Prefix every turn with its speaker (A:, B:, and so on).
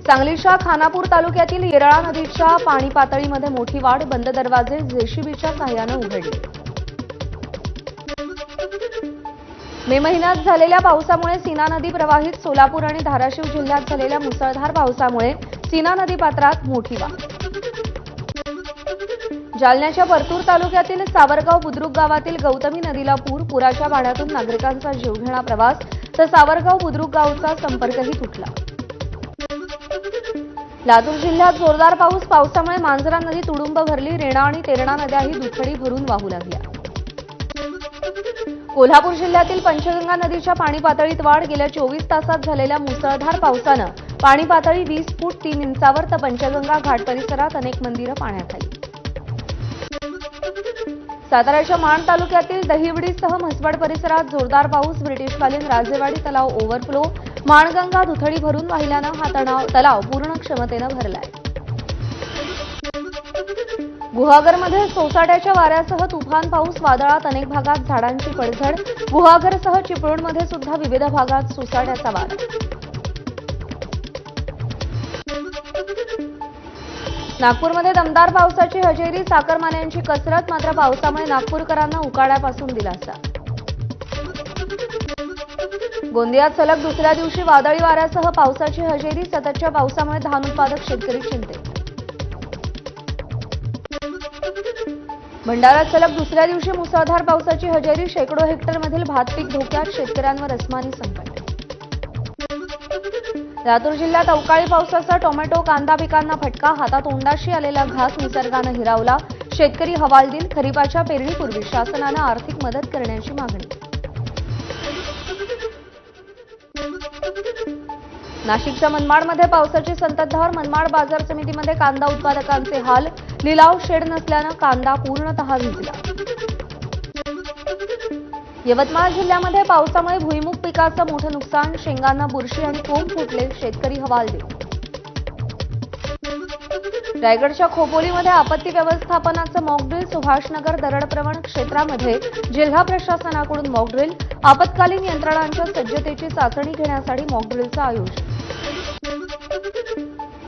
A: सांगलीच्या खानापूर तालुक्यातील येरळा नदीच्या पाणी पातळीमध्ये मोठी वाढ, बंद दरवाजे जेसीबीच्या सहाय्याने उघडले। मे महिन्यात झालेल्या पावसामुळे सीना नदी प्रवाहित, सोलापूर आणि धाराशिव जिल्ह्यात झालेल्या मुसळधार पावसामुळे सीना नदी पात्रात मोठी वाढ। जालन्याच्या परतूर तालुक्यातील सावरगाव बुद्रुक गावातील गौतमी नदीला पूर, पुराच्या पाण्यातून नागरिकांचा जीवघेणा प्रवास, तर सावरगाव बुद्रुक गावचा संपर्कही तुटला। लातूर जिल्ह्यात जोरदार पावसामुळे मांजरा नदी तुडुंब भरली, रेणा आणि तेरणा नद्याही दुथडी भरून वाहू लागल्या। कोल्हापूर जिल्ह्यातील पंचगंगा नदीच्या पाणी पातळीत वाढ, गेल्या 24 तासात झालेल्या मुसळधार पावसानं पाणी पातळी 20 फूट 3 इंचावर, तर पंचगंगा घाट परिसरात अनेक मंदिरं पाण्याखाली। साताऱ्याच्या माण तालुक्यातील दहिवडीसह म्हसवड परिसरात जोरदार पाऊस, ब्रिटिशकालीन राजेवाडी तलाव ओव्हरफ्लो, माणगंगा दुथडी भरून वाहिल्यानं हा तलाव पूर्ण क्षमतेनं भरलाय। गुहागरमध्ये सोसाट्याच्या वाऱ्यासह तुफान पाऊस, वादळात अनेक भागात झाडांची पडझड, गुहागरसह चिपळूणमध्ये सुद्धा विविध भागात सोसाट्याचा वारा। नागपूरमध्ये दमदार पावसाची हजेरी, चाकरमान्यांची कसरत, मात्र पावसामुळे नागपूरकरांना उकाड्यापासून दिलासा। गोंदियात सलग दुसऱ्या दिवशी वादळी वाऱ्यासह पावसाची हजेरी, सततच्या पावसामुळे धान उत्पादक शेतकरी चिंतेत। भंडाऱ्यात सलग दुसऱ्या दिवशी मुसळधार पावसाची हजेरी, शेकडो हेक्टरमधील भात पीक धोक्यात, शेतकऱ्यांवर अस्मानी संकट। लातूर जिल्ह्यात अवकाळी पावसाचा टोमॅटो कांदा पिकांना फटका, हातातोंडाशी आलेला घास निसर्गानं हिरावला, शेतकरी हवालदिल, खरीपाच्या पेरणीपूर्वी शासनानं आर्थिक मदत करण्याची मागणी। नाशिकच्या मनमाडमध्ये पावसाची संततधार, मनमाड बाजार समितीमध्ये कांदा उत्पादकांचे हाल, लिलाव शेड नसल्यानं कांदा पूर्णतः भिजला। यवतमाळ जिल्ह्यामध्ये पावसामुळे भुईमुग पिकाचं मोठं नुकसान, शेंगांना बुरशी आणि कोंब फुटले, शेतकरी हवालदिल। रायगडच्या खोपोलीमध्ये आपत्ती व्यवस्थापनाचं मॉकड्रिल, सुभाषनगर दरडप्रवण क्षेत्रामध्ये जिल्हा प्रशासनाकडून मॉकड्रिल, आपत्कालीन यंत्रणांच्या सज्जतेची चाचणी घेण्यासाठी मॉकड्रिलचं आयोजन।